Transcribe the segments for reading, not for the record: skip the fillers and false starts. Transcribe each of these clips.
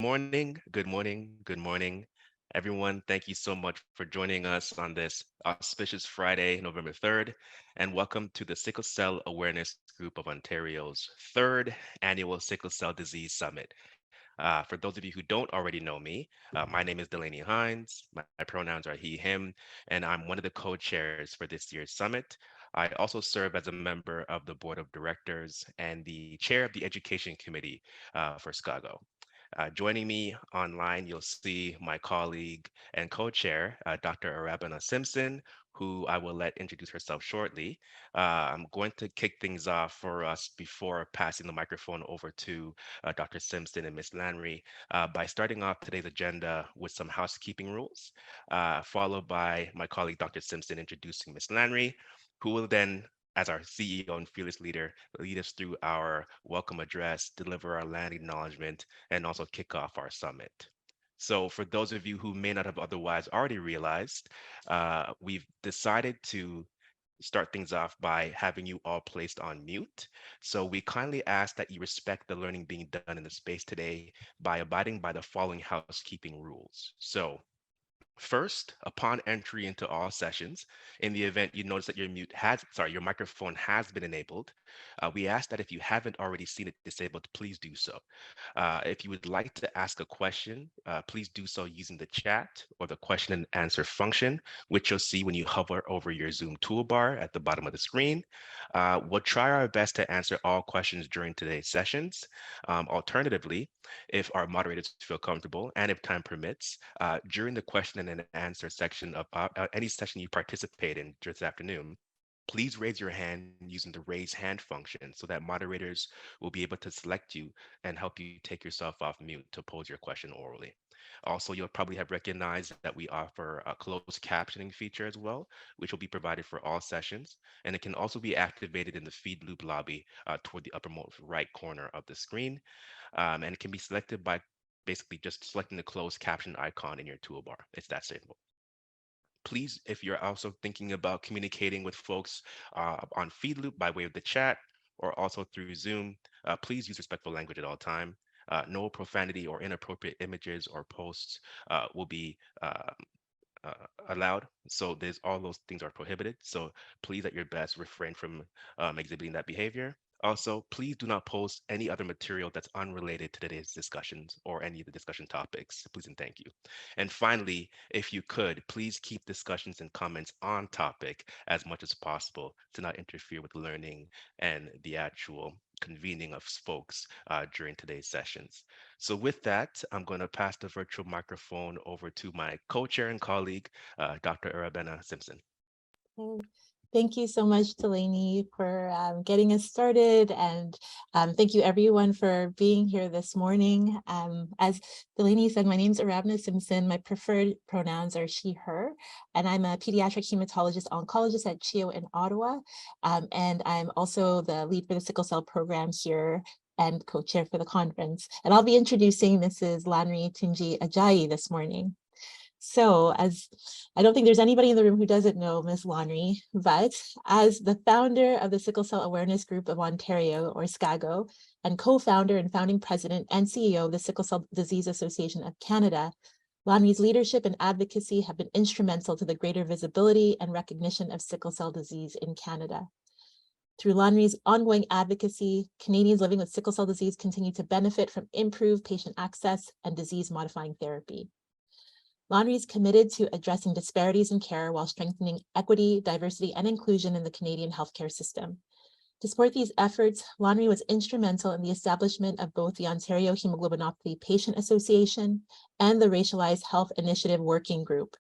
Good morning, everyone. Thank you so much for joining us on this auspicious Friday, November 3rd, and welcome to the Sickle Cell Awareness Group of Ontario's third annual Sickle Cell Disease Summit. For those of you who don't already know me, my name is Delaney Hines. My pronouns are he, him, and I'm one of the co-chairs for this year's summit. I also serve as a member of the board of directors and the chair of the education committee for SCAGO. Joining me online, you'll see my colleague and co-chair, Dr. Arabana Simpson, who I will let introduce herself shortly. I'm going to kick things off for us before passing the microphone over to Dr. Simpson and Ms. Lanre by starting off today's agenda with some housekeeping rules, followed by my colleague, Dr. Simpson, introducing Ms. Lanre, who will then as our CEO and fearless leader, lead us through our welcome address, deliver our land acknowledgement, and also kick off our summit. So for those of you who may not have otherwise already realized, we've decided to start things off by having you all placed on mute. So we kindly ask that you respect the learning being done in the space today by abiding by the following housekeeping rules. So first, upon entry into all sessions, in the event you notice that your microphone has been enabled, we ask that if you haven't already seen it disabled, please do so. If you would like to ask a question, please do so using the chat or the question and answer function, which you'll see when you hover over your Zoom toolbar at the bottom of the screen. We'll try our best to answer all questions during today's sessions. Alternatively, if our moderators feel comfortable and if time permits, during the question and answer section of any session you participate in this afternoon, please raise your hand using the raise hand function so that moderators will be able to select you and help you take yourself off mute to pose your question orally. Also, you'll probably have recognized that we offer a closed captioning feature as well, which will be provided for all sessions. And it can also be activated in the feed loop lobby toward the uppermost right corner of the screen. And it can be selected by basically just selecting the closed caption icon in your toolbar. It's that simple. Please, if you're also thinking about communicating with folks on Feedloop by way of the chat or also through Zoom, please use respectful language at all time. No profanity or inappropriate images or posts will be uh, allowed. So there's all those things are prohibited. So please at your best refrain from exhibiting that behavior. Also, please do not post any other material that's unrelated to today's discussions or any of the discussion topics. Please and thank you. And finally, if you could, please keep discussions and comments on topic as much as possible to not interfere with learning and the actual convening of folks during today's sessions. So with that, I'm going to pass the virtual microphone over to my co-chair and colleague, Dr. Arabana Simpson. Okay. Thank you so much, Delaney, for getting us started. And thank you everyone for being here this morning. As Delaney said, my name is Arabana Simpson. My preferred pronouns are she, her, and I'm a pediatric hematologist oncologist at CHIO in Ottawa. And I'm also the lead for the sickle cell program here and co-chair for the conference. And I'll be introducing Mrs. Lanre Tunji-Ajayi this morning. So as I don't think there's anybody in the room who doesn't know Ms. Lanre, but as the founder of the Sickle Cell Awareness Group of Ontario, or SCAGO, and co-founder and founding president and CEO of the Sickle Cell Disease Association of Canada, Lanre's leadership and advocacy have been instrumental to the greater visibility and recognition of sickle cell disease in Canada. Through Lanre's ongoing advocacy, Canadians living with sickle cell disease continue to benefit from improved patient access and disease-modifying therapy. Lanre is committed to addressing disparities in care while strengthening equity, diversity, and inclusion in the Canadian healthcare system. To support these efforts, Lanre was instrumental in the establishment of both the Ontario Hemoglobinopathy Patient Association and the Racialized Health Initiative Working Group.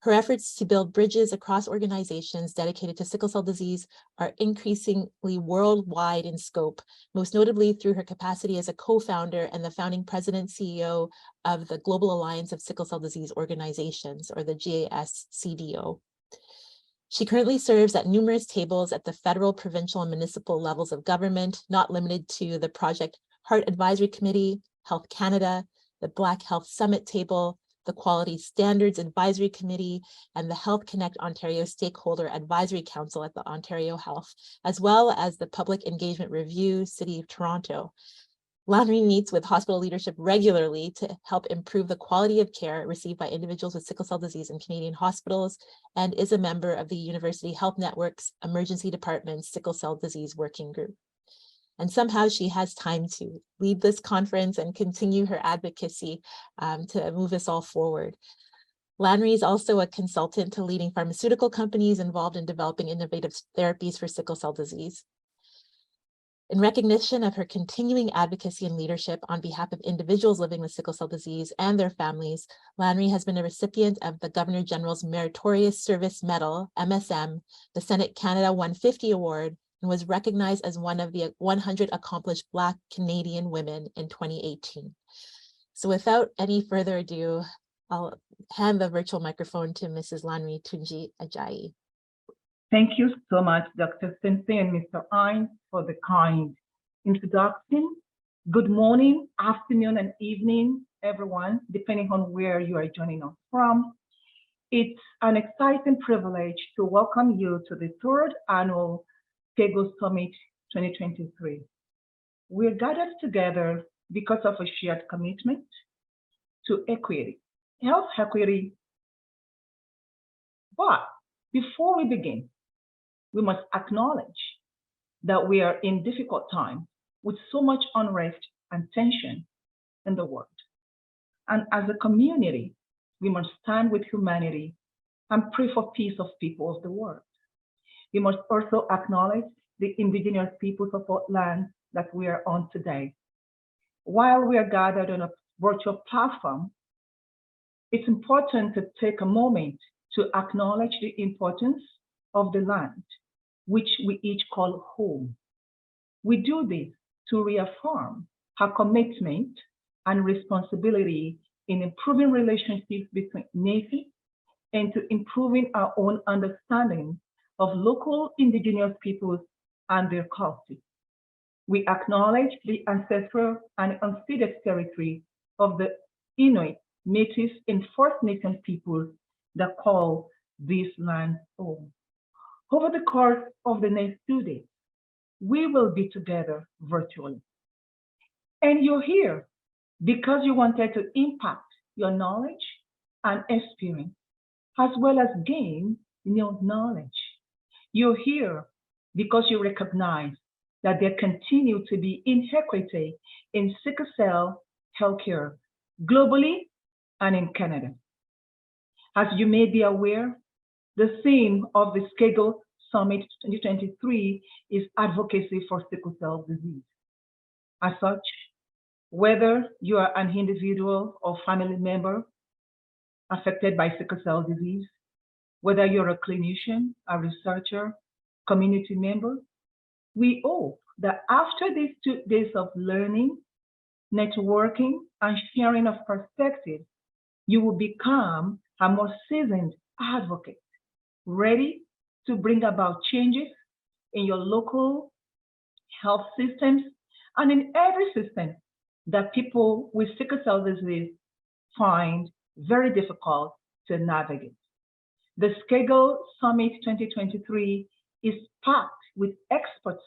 Her efforts to build bridges across organizations dedicated to sickle cell disease are increasingly worldwide in scope, most notably through her capacity as a co-founder and the founding president CEO of the Global Alliance of Sickle Cell Disease Organizations, or the GAS-CDO. She currently serves at numerous tables at the federal, provincial, and municipal levels of government, not limited to the Project Heart Advisory Committee, Health Canada, the Black Health Summit table, the Quality Standards Advisory Committee, and the Health Connect Ontario Stakeholder Advisory Council at the Ontario Health, as well as the Public Engagement Review, City of Toronto. Lanre meets with hospital leadership regularly to help improve the quality of care received by individuals with sickle cell disease in Canadian hospitals, and is a member of the University Health Network's Emergency Department's Sickle Cell Disease Working Group. And somehow she has time to lead this conference and continue her advocacy to move us all forward. Lanre is also a consultant to leading pharmaceutical companies involved in developing innovative therapies for sickle cell disease. In recognition of her continuing advocacy and leadership on behalf of individuals living with sickle cell disease and their families, Lanre has been a recipient of the Governor General's Meritorious Service Medal, M.S.M, the Senate Canada 150 Award, and was recognized as one of the 100 accomplished Black Canadian women in 2018. So without any further ado, I'll hand the virtual microphone to Mrs. Lanre Tunji-Ajayi. Thank you so much, Dr. Sensei and Mr. Hines, for the kind introduction. Good morning, afternoon, and evening, everyone, depending on where you are joining us from. It's an exciting privilege to welcome you to the third annual SCAGO Summit 2023. We're gathered together because of a shared commitment to equity, health equity. But before we begin, we must acknowledge that we are in difficult times with so much unrest and tension in the world. And as a community, we must stand with humanity and pray for peace of people of the world. We must also acknowledge the indigenous peoples of our land that we are on today. While we are gathered on a virtual platform, it's important to take a moment to acknowledge the importance of the land, which we each call home. We do this to reaffirm our commitment and responsibility in improving relationships between nations and to improving our own understanding of local indigenous peoples and their culture. We acknowledge the ancestral and unceded territory of the Inuit, Métis, and First Nation peoples that call this land home. Over the course of the next 2 days, we will be together virtually. And you're here because you wanted to impact your knowledge and experience, as well as gain new knowledge. You're here because you recognize that there continue to be inequity in sickle cell healthcare globally and in Canada. As you may be aware, the theme of the SCAGO Summit 2023 is advocacy for sickle cell disease. As such, whether you are an individual or family member affected by sickle cell disease, whether you're a clinician, a researcher, community member, we hope that after these 2 days of learning, networking, and sharing of perspectives, you will become a more seasoned advocate, ready to bring about changes in your local health systems and in every system that people with sickle cell disease find very difficult to navigate. The SCAGO Summit 2023 is packed with experts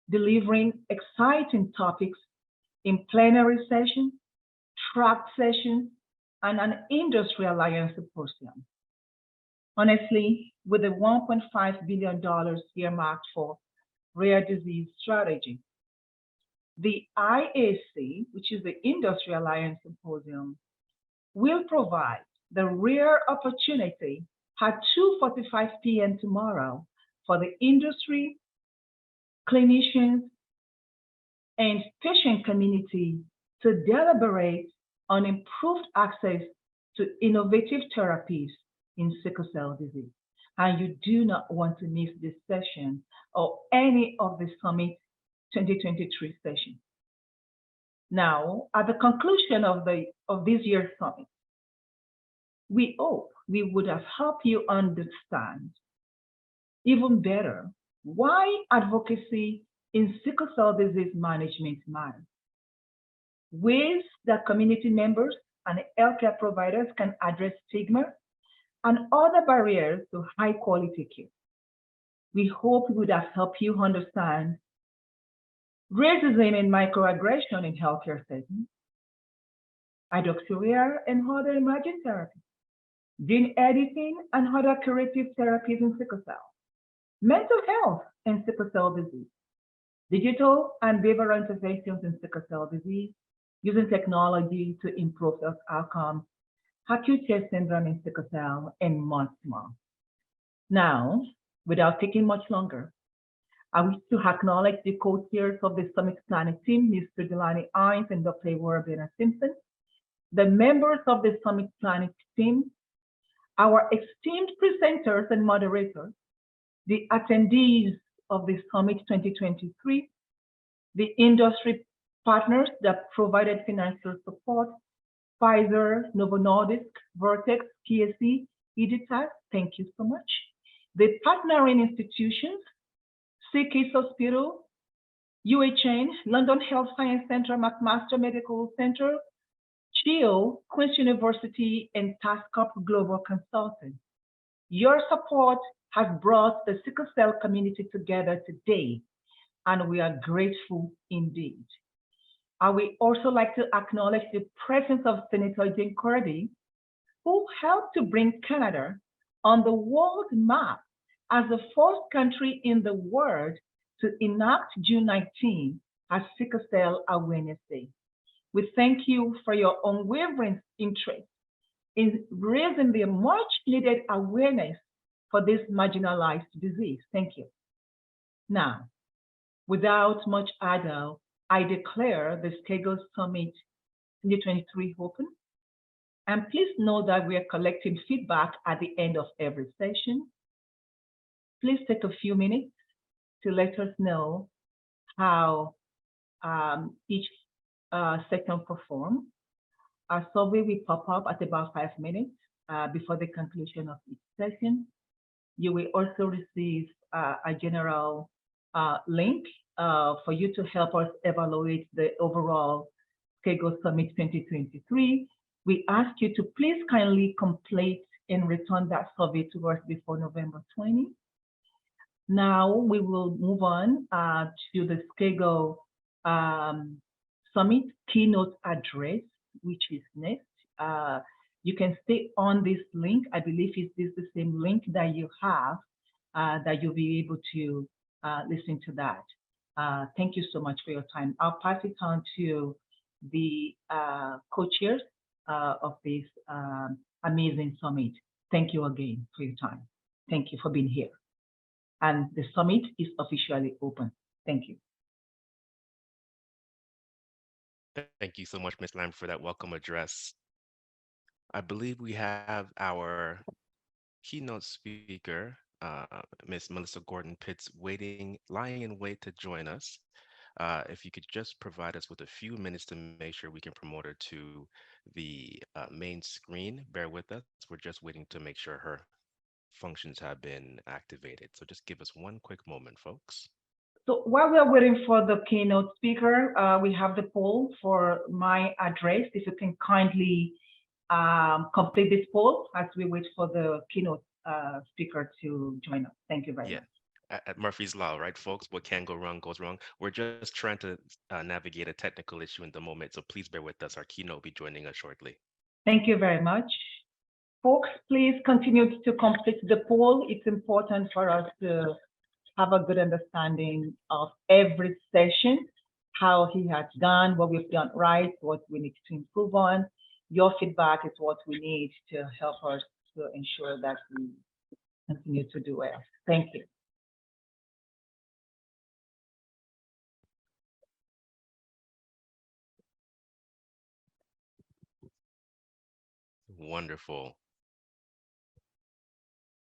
delivering exciting topics in plenary sessions, track sessions, and an industry alliance symposium. Honestly, with the $1.5 billion earmarked for rare disease strategy, the IAC, which is the Industry Alliance Symposium, will provide the rare opportunity at 2:45 p.m. tomorrow for the industry, clinicians, and patient community to deliberate on improved access to innovative therapies in sickle cell disease. And you do not want to miss this session or any of the Summit 2023 sessions. Now, at the conclusion of this year's summit, we hope we would have helped you understand even better why advocacy in sickle cell disease management matters, ways that community members and healthcare providers can address stigma and other barriers to high quality care. We hope we would have helped you understand racism and microaggression in healthcare settings, hydroxyurea and other emerging therapies, gene editing and other curative therapies in sickle cell, mental health in sickle cell disease, digital and behavioral interventions in sickle cell disease, using technology to improve health outcomes, acute care syndrome in sickle cell, and much more. Now, without taking much longer, I wish to acknowledge the co-chairs of the Summit Planning team, Mr. Delaney Hines and Dr. Warren Simpson, the members of the Summit Planning team, our esteemed presenters and moderators, the attendees of the Summit 2023, the industry partners that provided financial support, Pfizer, Novo Nordisk, Vertex, PSC, Editas, thank you so much. The partnering institutions, Sickle Hospital, UHN, London Health Science Centre, McMaster Medical Center, CHIO, Queen's University, and TaskUp Global Consulting. Your support has brought the sickle cell community together today, and we are grateful indeed. I would also like to acknowledge the presence of Senator Jane Kirby, who helped to bring Canada on the world map as the first country in the world to enact June 19 as Sickle Cell Awareness Day. We thank you for your unwavering interest in raising the much needed awareness for this marginalized disease. Thank you. Now, without much ado, I declare the SCAGO Summit 2023 open. And please know that we are collecting feedback at the end of every session. Please take a few minutes to let us know how each section performed. Our survey will pop up at about 5 minutes before the conclusion of each session. You will also receive a general link for you to help us evaluate the overall SCAGO Summit 2023. We ask you to please kindly complete and return that survey to us before November 20. Now we will move on to the SCAGO Summit Keynote address, which is next. You can stay on this link. I believe it is the same link that you have, that you'll be able to listen to that. Thank you so much for your time. I'll pass it on to the co-chairs of this amazing summit. Thank you again for your time. Thank you for being here. And the summit is officially open. Thank you. Thank you so much, Ms. Lanre, for that welcome address. I believe we have our keynote speaker, Ms. Melissa Gordon-Pitts, lying in wait to join us. If you could just provide us with a few minutes to make sure we can promote her to the main screen, bear with us. We're just waiting to make sure her functions have been activated. So just give us one quick moment, folks. So while we're waiting for the keynote speaker, we have the poll for my address. If you can kindly complete this poll as we wait for the keynote speaker to join us. Thank you very much. At Murphy's Law, right, folks? What can go wrong goes wrong. We're just trying to navigate a technical issue in the moment, so please bear with us. Our keynote will be joining us shortly. Thank you very much. Folks, please continue to complete the poll. It's important for us to have a good understanding of every session, how he has done, what we've done right, what we need to improve on. Your feedback is what we need to help us to ensure that we continue to do well. Thank you. Wonderful.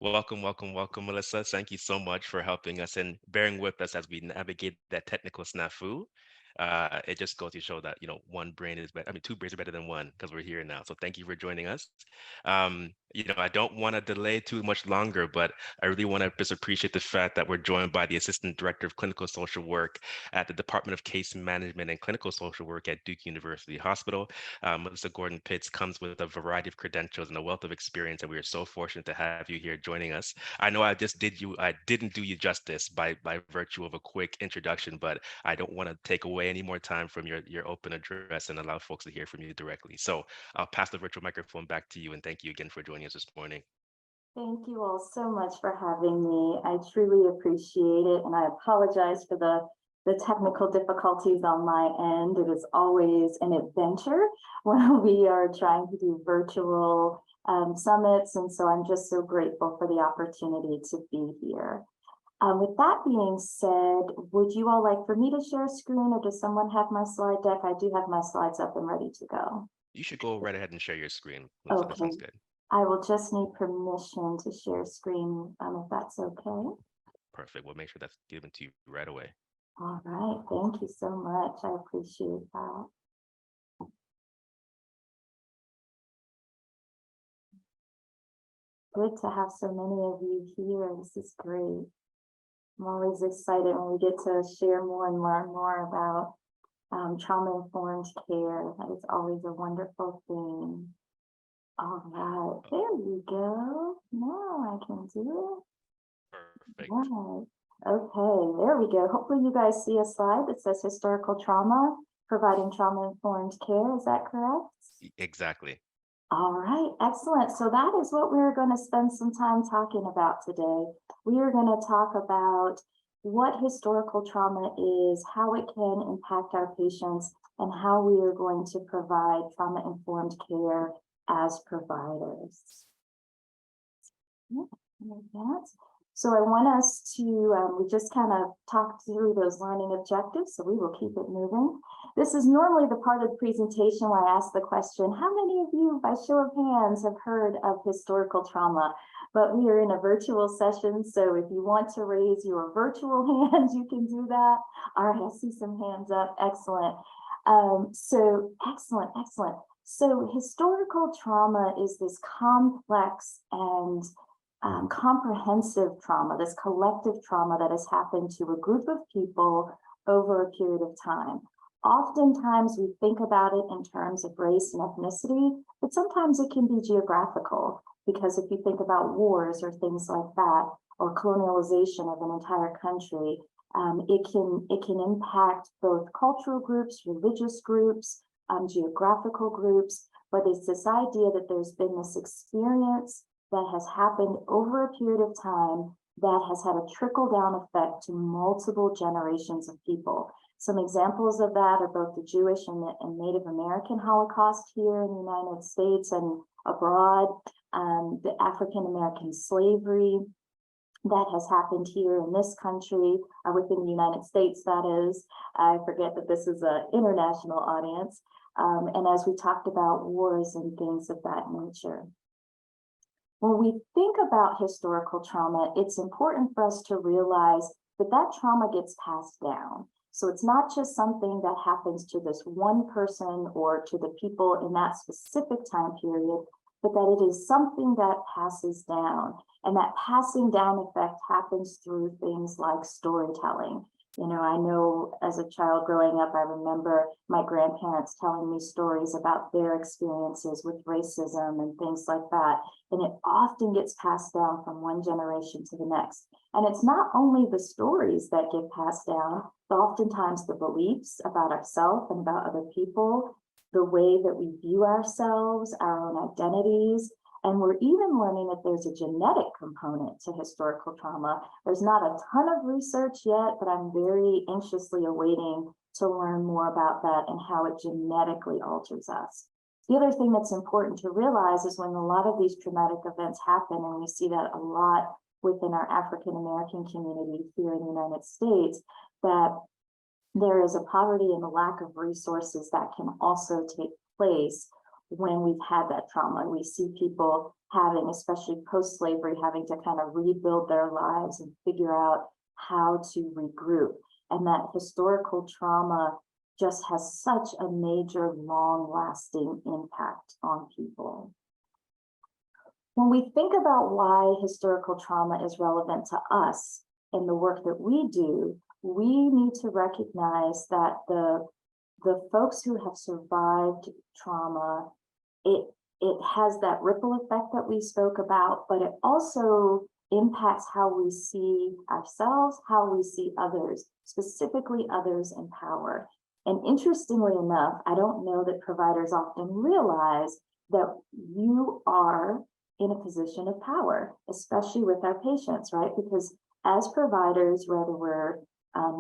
Welcome, welcome, welcome, Melissa. Thank you so much for helping us and bearing with us as we navigate that technical snafu. It just goes to show that, one brain is better. I mean, two brains are better than one because we're here now. So thank you for joining us. I don't want to delay too much longer, but I really want to just appreciate the fact that we're joined by the Assistant Director of Clinical Social Work at the Department of Case Management and Clinical Social Work at Duke University Hospital. Melissa Gordon-Pitts comes with a variety of credentials and a wealth of experience, and we are so fortunate to have you here joining us. I know I didn't do you justice by virtue of a quick introduction, but I don't want to take away any more time from your open address and allow folks to hear from you directly. So I'll pass the virtual microphone back to you, and thank you again for joining us this morning. Thank you all so much for having me. I truly appreciate it, and I apologize for the technical difficulties on my end. It is always an adventure when we are trying to do virtual summits, and so I'm just so grateful for the opportunity to be here. With that being said, would you all like for me to share a screen, or does someone have my slide deck? I do have my slides up and ready to go. You should go right ahead and share your screen. Melissa, that sounds good. I will just need permission to share screen, if that's okay. Perfect. We'll make sure that's given to you right away. All right. Thank you so much. I appreciate that. Good to have so many of you here. This is great. I'm always excited when we get to share more and learn more about trauma-informed care. That is always a wonderful thing. All right, there we go. Now I can do it. Perfect. Right. Okay, there we go. Hopefully you guys see a slide that says historical trauma, providing trauma-informed care. Is that correct? Exactly. All right, excellent. So that is what we're going to spend some time talking about today. We are going to talk about what historical trauma is, how it can impact our patients, and how we are going to provide trauma-informed care as providers. So I want us to, we just kind of talked through those learning objectives, so we will keep it moving. This is normally the part of the presentation where I ask the question, how many of you, by show of hands, have heard of historical trauma? But we are in a virtual session, so if you want to raise your virtual hands, you can do that. All right, I see some hands up. Excellent. Excellent. So historical trauma is this complex and comprehensive trauma, this collective trauma that has happened to a group of people over a period of time. Oftentimes we think about it in terms of race and ethnicity, but sometimes it can be geographical, because if you think about wars or things like that, or colonialization of an entire country, it can impact both cultural groups, religious groups, geographical groups, but it's this idea that there's been this experience that has happened over a period of time that has had a trickle-down effect to multiple generations of people. Some examples of that are both the Jewish and Native American Holocaust here in the United States and abroad, the African American slavery that has happened here in this country, within the United States, that is. I forget that this is an international audience. And as we talked about, wars and things of that nature. When we think about historical trauma, it's important for us to realize that that trauma gets passed down. So it's not just something that happens to this one person or to the people in that specific time period, but that it is something that passes down. And that passing down effect happens through things like storytelling. You know, I know as a child growing up, I remember my grandparents telling me stories about their experiences with racism and things like that. And it often gets passed down from one generation to the next. And it's not only the stories that get passed down, but oftentimes the beliefs about ourselves and about other people, the way that we view ourselves, our own identities. And we're even learning that there's a genetic component to historical trauma. There's not a ton of research yet, but I'm very anxiously awaiting to learn more about that and how it genetically alters us. The other thing that's important to realize is when a lot of these traumatic events happen, and we see that a lot within our African American community here in the United States, that there is a poverty and a lack of resources that can also take place when we've had that trauma. We see people having, especially post-slavery, having to kind of rebuild their lives and figure out how to regroup. And that historical trauma just has such a major, long-lasting impact on people. When we think about why historical trauma is relevant to us in the work that we do, we need to recognize that the folks who have survived trauma, it has that ripple effect that we spoke about, but it also impacts how we see ourselves, how we see others, specifically others in power. And interestingly enough, I don't know that providers often realize that you are in a position of power, especially with our patients, right? Because as providers, whether we're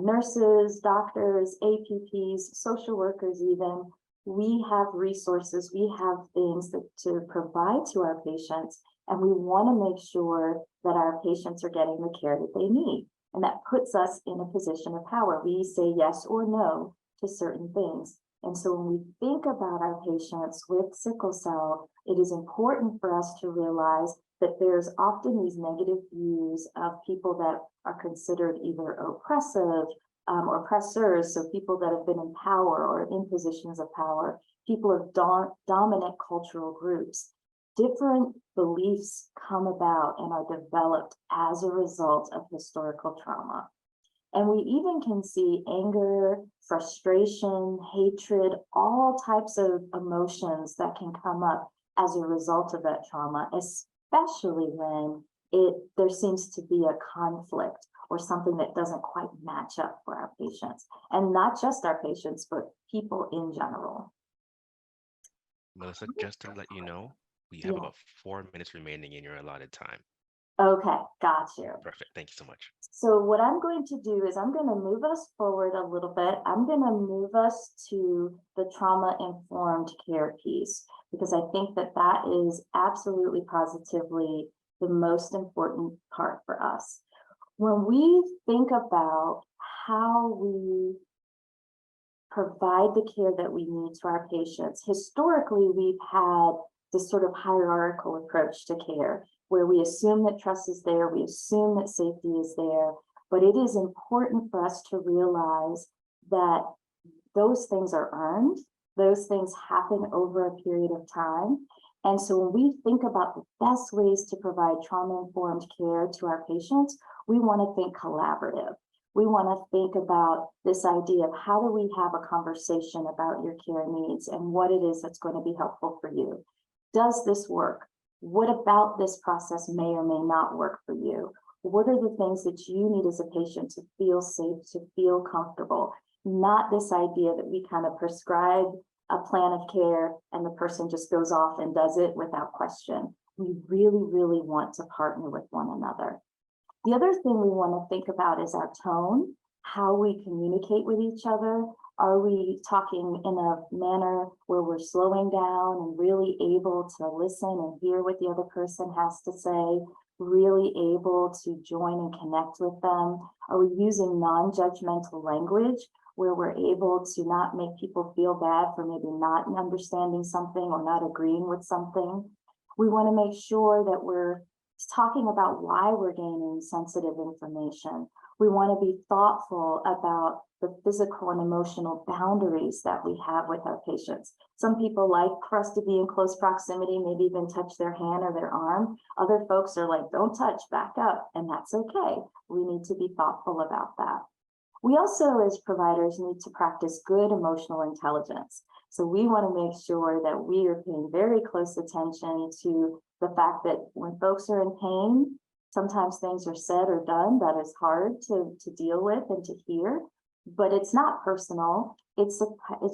nurses, doctors, APPs, social workers even, we have resources, we have things to provide to our patients, and we want to make sure that our patients are getting the care that they need. And that puts us in a position of power. We say yes or no to certain things. And so when we think about our patients with sickle cell, it is important for us to realize that there's often these negative views of people that are considered either oppressive or oppressors, so people that have been in power or in positions of power, people of dominant cultural groups. Different beliefs come about and are developed as a result of historical trauma. And we even can see anger, frustration, hatred, all types of emotions that can come up as a result of that trauma, especially when there seems to be a conflict or something that doesn't quite match up for our patients. And not just our patients, but people in general. Melissa, just to let you know, we have about 4 minutes remaining in your allotted time. Okay, got you. Perfect. Thank you so much. So what I'm going to do is I'm going to move us forward a little bit. I'm going to move us to the trauma-informed care piece, because I think that that is absolutely positively the most important part for us. When we think about how we provide the care that we need to our patients, historically, we've had this sort of hierarchical approach to care, where we assume that trust is there, we assume that safety is there, but it is important for us to realize that those things are earned, those things happen over a period of time. And so when we think about the best ways to provide trauma-informed care to our patients, we want to think collaborative. We want to think about this idea of how do we have a conversation about your care needs and what it is that's going to be helpful for you. Does this work? What about this process may or may not work for you? What are the things that you need as a patient to feel safe, to feel comfortable? Not this idea that we kind of prescribe a plan of care and the person just goes off and does it without question. We really, really want to partner with one another. The other thing we want to think about is our tone, how we communicate with each other. Are we talking in a manner where we're slowing down and really able to listen and hear what the other person has to say, really able to join and connect with them? Are we using non-judgmental language where we're able to not make people feel bad for maybe not understanding something or not agreeing with something? We want to make sure that we're talking about why we're gaining sensitive information. We want to be thoughtful about the physical and emotional boundaries that we have with our patients. Some people like for us to be in close proximity, maybe even touch their hand or their arm. Other folks are like, don't touch, back up, and that's okay. We need to be thoughtful about that. We also, as providers, need to practice good emotional intelligence. So we want to make sure that we are paying very close attention to the fact that when folks are in pain, sometimes things are said or done that is hard to deal with and to hear, but it's not personal. It's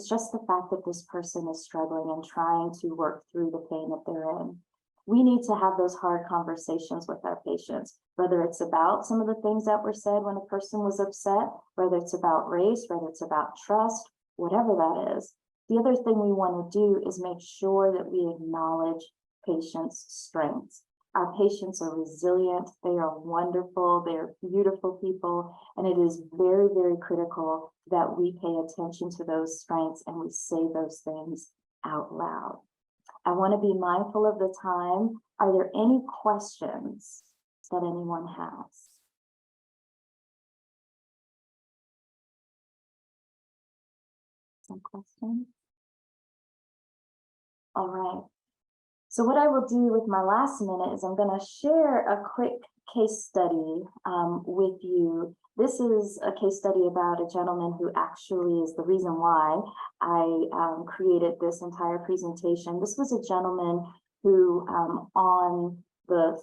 just the fact that this person is struggling and trying to work through the pain that they're in. We need to have those hard conversations with our patients, whether it's about some of the things that were said when a person was upset, whether it's about race, whether it's about trust, whatever that is. The other thing we want to do is make sure that we acknowledge patients' strengths. Our patients are resilient, they are wonderful, they're beautiful people, and it is very, very critical that we pay attention to those strengths and we say those things out loud. I want to be mindful of the time. Are there any questions that anyone has? some questions. All right. So what I will do with my last minute is I'm going to share a quick case study with you. This is a case study about a gentleman who actually is the reason why I created this entire presentation. This was a gentleman who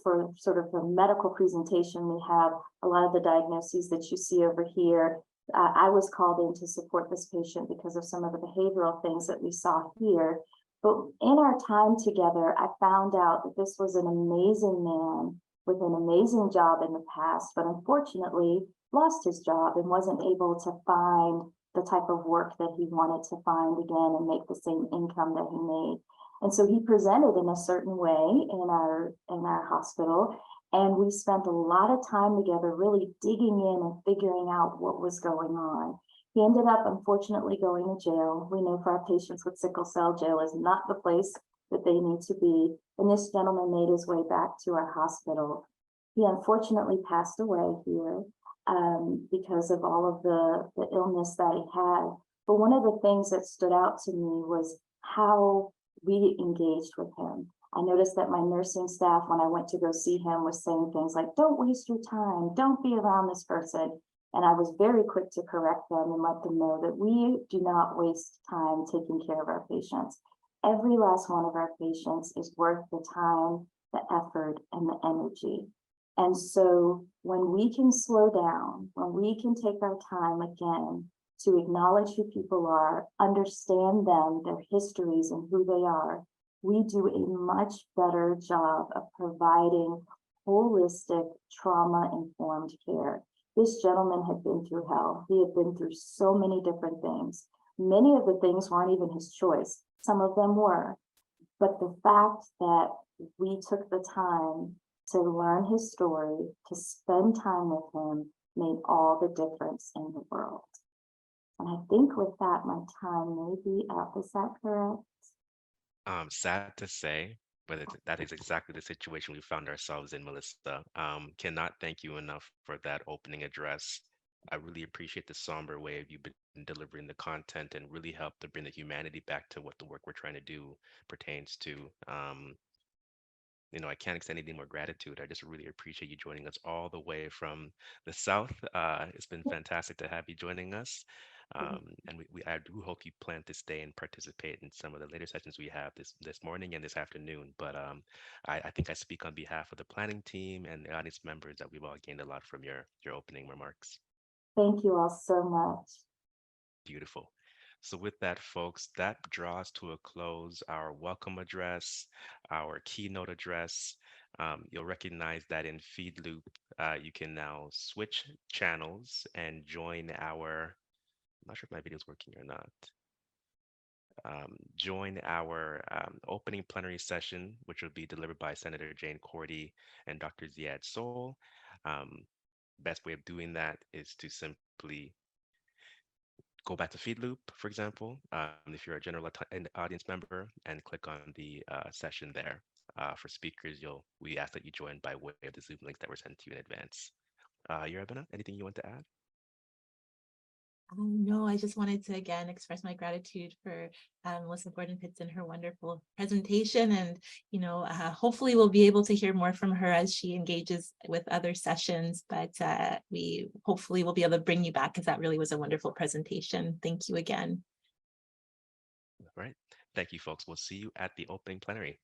for sort of the medical presentation, we have a lot of the diagnoses that you see over here. I was called in to support this patient because of some of the behavioral things that we saw here. But in our time together, I found out that this was an amazing man with an amazing job in the past, but unfortunately lost his job and wasn't able to find the type of work that he wanted to find again and make the same income that he made. And so he presented in a certain way in our hospital, and we spent a lot of time together really digging in and figuring out what was going on. He ended up, unfortunately, going to jail. We know for our patients with sickle cell, jail is not the place that they need to be. And this gentleman made his way back to our hospital. He unfortunately passed away here because of all of the illness that he had. But one of the things that stood out to me was how we engaged with him. I noticed that my nursing staff, when I went to go see him, was saying things like, "Don't waste your time, don't be around this person." And I was very quick to correct them and let them know that we do not waste time taking care of our patients. Every last one of our patients is worth the time, the effort, and the energy. And so when we can slow down, when we can take our time again to acknowledge who people are, understand them, their histories, and who they are, we do a much better job of providing holistic, trauma-informed care. This gentleman had been through hell. He had been through so many different things. Many of the things weren't even his choice. Some of them were. But the fact that we took the time to learn his story, to spend time with him, made all the difference in the world. And I think with that, my time may be up. Is that correct? Sad to say, but that is exactly the situation we found ourselves in, Melissa. Cannot thank you enough for that opening address. I really appreciate the somber way you've been delivering the content and really helped to bring the humanity back to what the work we're trying to do pertains to. I can't extend any more gratitude. I just really appreciate you joining us all the way from the South. It's been fantastic to have you joining us. And I do hope you plan to stay and participate in some of the later sessions we have this morning and this afternoon. But I think I speak on behalf of the planning team and the audience members that we've all gained a lot from your opening remarks. Thank you all so much. Beautiful. So with that, folks, that draws to a close our welcome address, our keynote address. You'll recognize that in FeedLoop, you can now switch channels and join our, I'm not sure if my video is working or not. Join our opening plenary session, which will be delivered by Senator Jane Cordy and Dr. Ziad Soul. Best way of doing that is to simply go back to FeedLoop, for example, if you're a general audience member, and click on the session there. For speakers, we ask that you join by way of the Zoom links that were sent to you in advance. Yorabena, anything you want to add? No, I just wanted to again express my gratitude for Melissa Gordon-Pitts and her wonderful presentation, and hopefully we'll be able to hear more from her as she engages with other sessions. But we hopefully will be able to bring you back because that really was a wonderful presentation. Thank you again. All right, thank you, folks. We'll see you at the opening plenary.